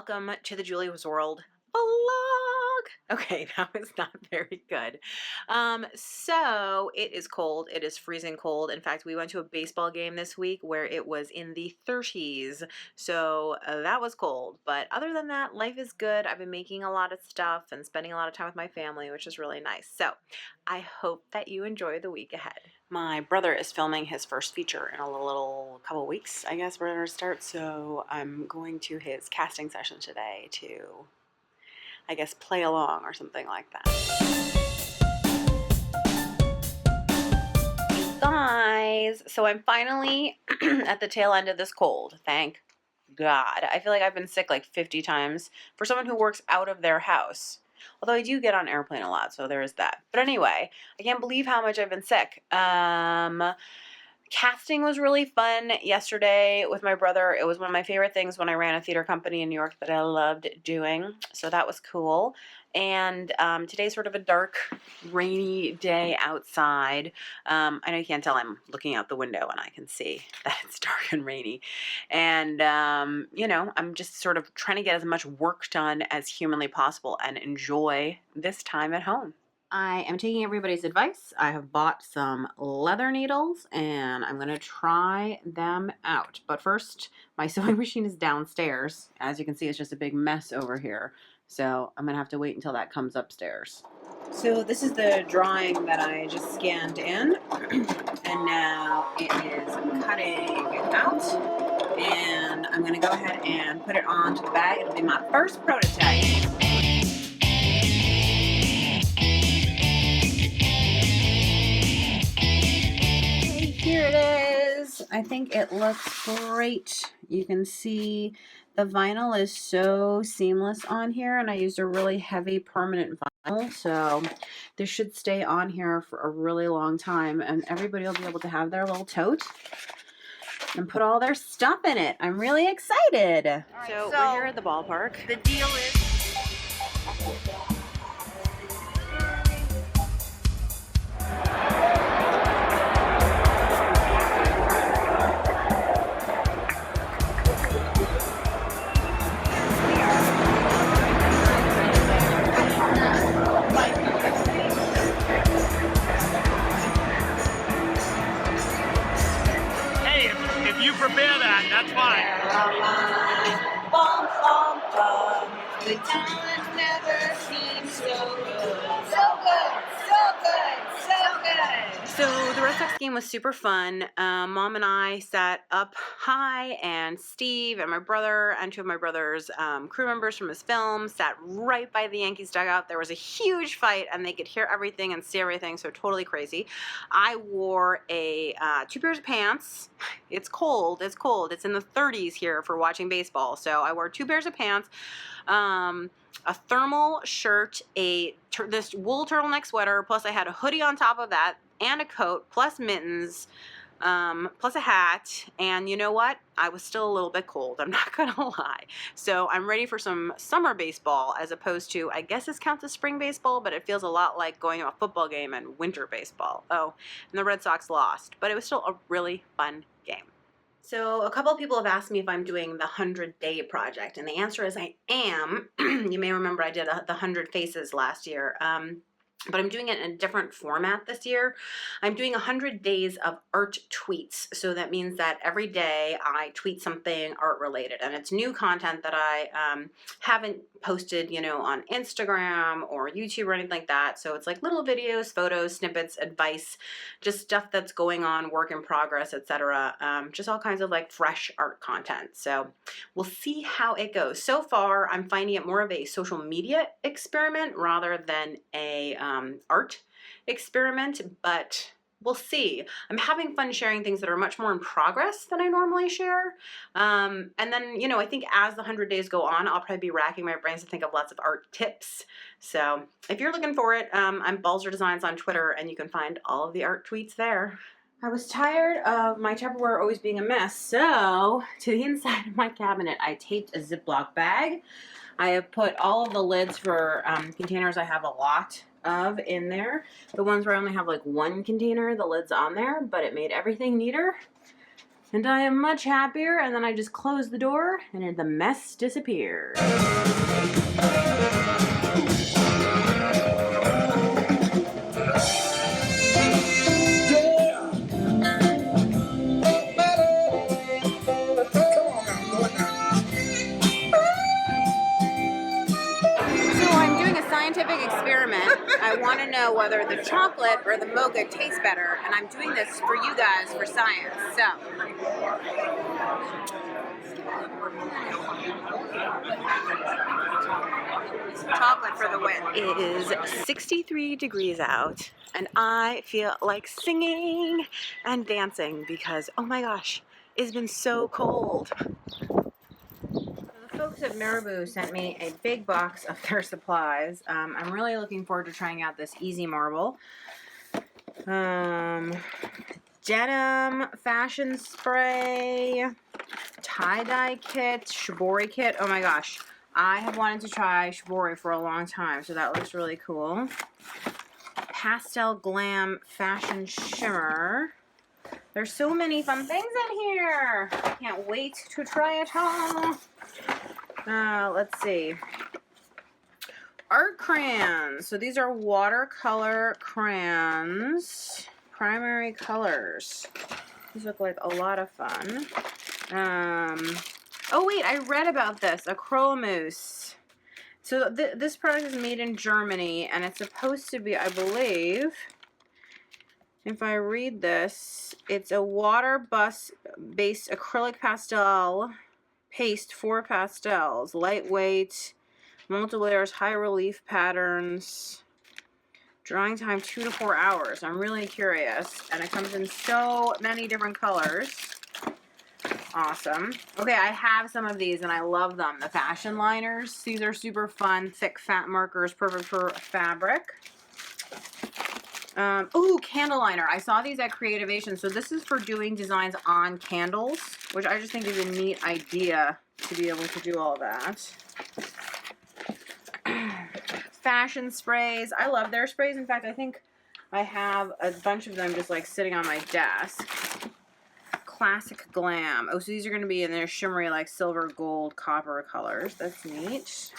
welcome to the Julia's World vlog. Okay, that was not very good. So it is cold. It is freezing cold. In fact, we went to a baseball game this week where it was in the 30s. So that was cold. But other than that, life is good. I've been making a lot of stuff and spending a lot of time with my family, which is really nice. So I hope that you enjoy the week ahead. My brother is filming his first feature in a little couple weeks, I guess we're going to start. So I'm going to his casting session today to, I guess, play along or something like that. Hey guys, so I'm finally at the tail end of this cold. Thank God. I feel like I've been sick like 50 times for someone who works out of their house. Although I do get on airplane a lot, so there is that. But anyway, I can't believe how much I've been sick. Casting was really fun yesterday with my brother. It was one of my favorite things when I ran a theater company in New York that I loved doing. So that was cool. And today's sort of a dark, rainy day outside. I know you can't tell, I'm looking out the window and I can see that it's dark and rainy. And, you know, I'm just sort of trying to get as much work done as humanly possible and enjoy this time at home. I am taking everybody's advice. I have bought some leather needles and I'm going to try them out. But first, my sewing machine is downstairs. As you can see, it's just a big mess over here. So I'm going to have to wait until that comes upstairs. So this is the drawing that I just scanned in. And now it is cutting out. And I'm going to go ahead and put it onto the bag. It'll be my first prototype. Here it is. I think it looks great. You can see the vinyl is so seamless on here, and I used a really heavy permanent vinyl, so this should stay on here for a really long time, and everybody will be able to have their little tote and put all their stuff in it. I'm really excited. All right, so we're here at the ballpark. The deal is prepare that, that's fine. The time never seems so good. So good, so good, so good. So the Red Sox game was super fun. Mom and I sat up high, and Steve and my brother and two of my brother's crew members from his film sat right by the Yankees dugout. There was a huge fight, and they could hear everything and see everything, so totally crazy. I wore a 2 pairs of pants. It's cold. It's cold. It's in the 30s here for watching baseball, so I wore 2 pairs of pants, a thermal shirt, this wool turtleneck sweater, plus I had a hoodie on top of that, and a coat, plus mittens, plus a hat, and you know what? I was still a little bit cold, I'm not gonna lie. So I'm ready for some summer baseball as opposed to, I guess this counts as spring baseball, but it feels a lot like going to a football game and winter baseball. Oh, and the Red Sox lost, but it was still a really fun game. So a couple of people have asked me if I'm doing the 100-day project, and the answer is I am. You may remember I did the 100 faces last year. But I'm doing it in a different format this year. I'm doing 100 days of art tweets. So that means that every day I tweet something art related, and it's new content that I haven't posted, you know, on Instagram or YouTube or anything like that. So it's like little videos, photos, snippets, advice, just stuff that's going on, work in progress, etc. Just all kinds of like fresh art content. So we'll see how it goes. So far, I'm finding it more of a social media experiment rather than a art experiment, but we'll see. I'm having fun sharing things that are much more in progress than I normally share. And then, you know, I think as the 100 days go on, I'll probably be racking my brains to think of lots of art tips. So if you're looking for it, I'm Balzer Designs on Twitter, and you can find all of the art tweets there. I was tired of my Tupperware always being a mess, so to the inside of my cabinet, I taped a Ziploc bag. I have put all of the lids for containers I have a lot of in there. The ones where I only have like one container, the lid's on there, but it made everything neater. And I am much happier, and then I just close the door, and the mess disappears. Scientific experiment. I want to know whether the chocolate or the mocha tastes better, and I'm doing this for you guys for science. So, chocolate for the win. It is 63 degrees out, and I feel like singing and dancing because, oh my gosh, it's been so cold. The folks at Marabu sent me a big box of their supplies. I'm really looking forward to trying out this easy marble. Denim fashion spray, tie-dye kit, shibori kit. Oh my gosh, I have wanted to try shibori for a long time, so that looks really cool. Pastel glam fashion shimmer. There's so many fun things in here. I can't wait to try it all. Let's see. Art crayons. So these are watercolor crayons. Primary colors. These look like a lot of fun. Oh wait, I read about this. Acryl mousse. So this product is made in Germany, and it's supposed to be, I believe, if I read this, it's a water-based acrylic pastel paste for pastels. Lightweight, multiple layers, high relief patterns. Drying time 2 to 4 hours. I'm really curious. And it comes in so many different colors. Awesome. Okay, I have some of these and I love them. The fashion liners. These are super fun. Thick fat markers, perfect for fabric. Ooh, candle liner. I saw these at Creativation. So this is for doing designs on candles, which I just think is a neat idea to be able to do all that. Fashion sprays. I love their sprays. In fact, I think I have a bunch of them just like sitting on my desk. Classic glam. Oh, so these are going to be in their shimmery like silver, gold, copper colors. That's neat.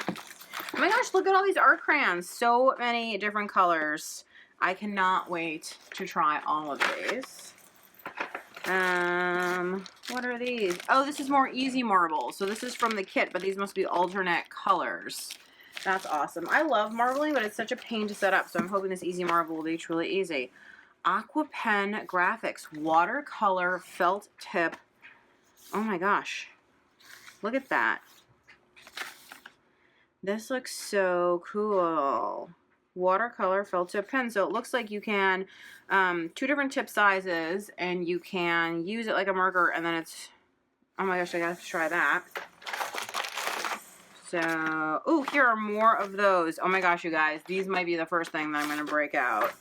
Oh my gosh, look at all these art crayons. So many different colors. I cannot wait to try all of these. What are these? Oh, this is more easy marble. So this is from the kit, but these must be alternate colors. That's awesome. I love marbling, but it's such a pain to set up, so I'm hoping this easy marble will be truly easy. Aqua Pen Graphics watercolor felt tip. Oh my gosh. Look at that. This looks so cool. Watercolor felt tip pen. So it looks like you can, 2 different tip sizes, and you can use it like a marker, and then it's, oh my gosh, I gotta try that. So, ooh, here are more of those. Oh my gosh, you guys, these might be the first thing that I'm gonna break out.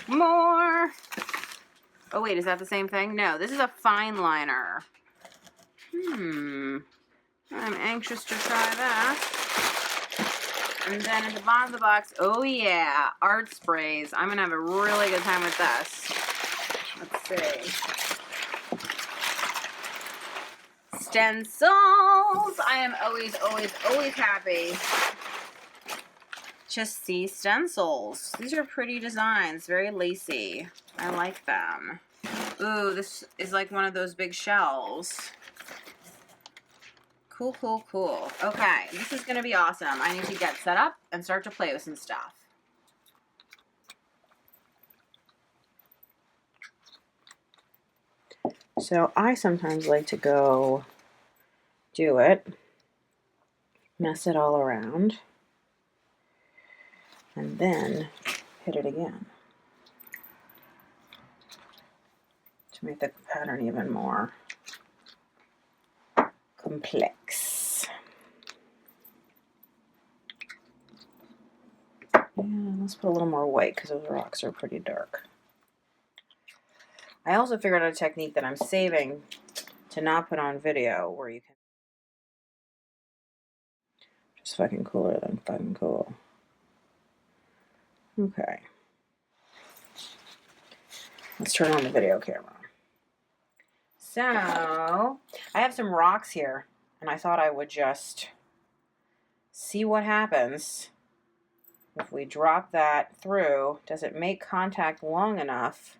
More. Oh wait, is that the same thing? No, this is a fine liner. I'm anxious to try that. And then at the bottom of the box, oh yeah, art sprays. I'm gonna have a really good time with this. Let's see. Stencils. I am always, always, always happy to see stencils. These are pretty designs, very lacy. I like them. Ooh, this is like one of those big shells. Cool, cool, cool. Okay, this is gonna be awesome. I need to get set up and start to play with some stuff. So I sometimes like to go do it, mess it all around, and then hit it again to make the pattern even more complex. And let's put a little more white because those rocks are pretty dark. I also figured out a technique that I'm saving to not put on video where you can. Just fucking cooler than fucking cool. Okay. Let's turn on the video camera. So, I have some rocks here, and I thought I would just see what happens if we drop that through. Does it make contact long enough?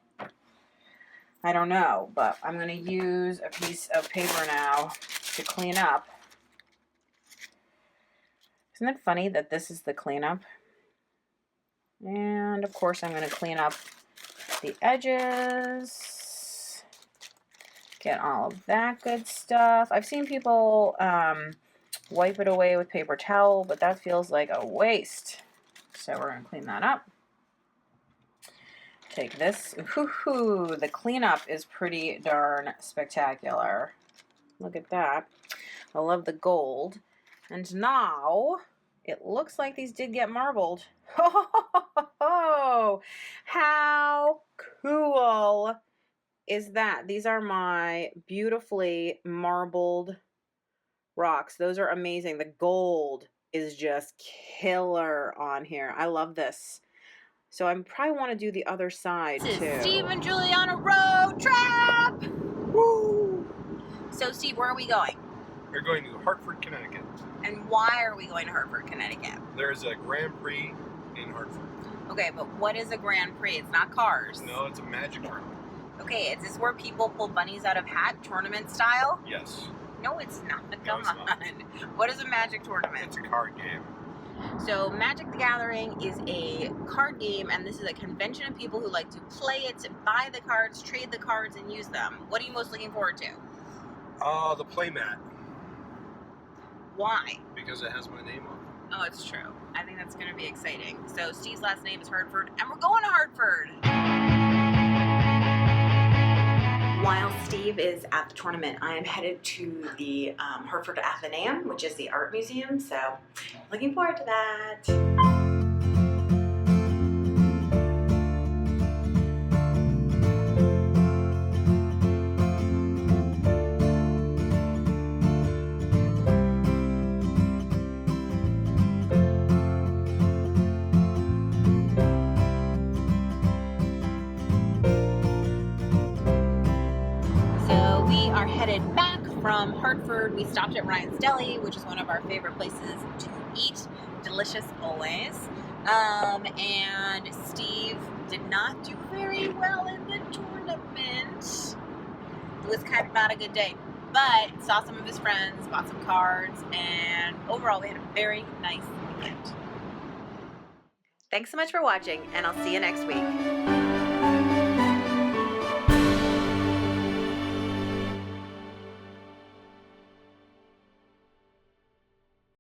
I don't know, but I'm going to use a piece of paper now to clean up. Isn't it funny that this is the cleanup? And of course I'm going to clean up the edges. Get all of that good stuff. I've seen people wipe it away with paper towel, but that feels like a waste. So we're going to clean that up. Take this. Woohoo! The cleanup is pretty darn spectacular. Look at that. I love the gold. And now it looks like these did get marbled. Oh, how cool is that? These are my beautifully marbled rocks. Those are amazing. The gold is just killer on here. I love this. So I probably want to do the other side this too. Is Steve and Julie on a road trip. Woo! So Steve, where are we going? We're going to Hartford, Connecticut. And why are we going to Hartford, Connecticut? There's a Grand Prix in Hartford. Okay, but what is a Grand Prix? It's not cars. No, it's a magic tournament. Okay, is this where people pull bunnies out of hat, tournament style? Yes. No, it's not. No, Come it's on. not. What is a magic tournament? It's a card game. So Magic the Gathering is a card game, and this is a convention of people who like to play it, buy the cards, trade the cards, and use them. What are you most looking forward to? The playmat. Why? Because it has my name on it. Oh, it's true. I think that's going to be exciting. So Steve's last name is Hartford, and we're going to Hartford. While Steve is at the tournament, I am headed to the Hartford Athaneum, which is the art museum, so looking forward to that. Are headed back from Hartford. We stopped at Ryan's Deli, which is one of our favorite places to eat. Delicious always. And Steve did not do very well in the tournament. It was kind of not a good day, but saw some of his friends, bought some cards, and overall we had a very nice weekend. Thanks so much for watching, and I'll see you next week.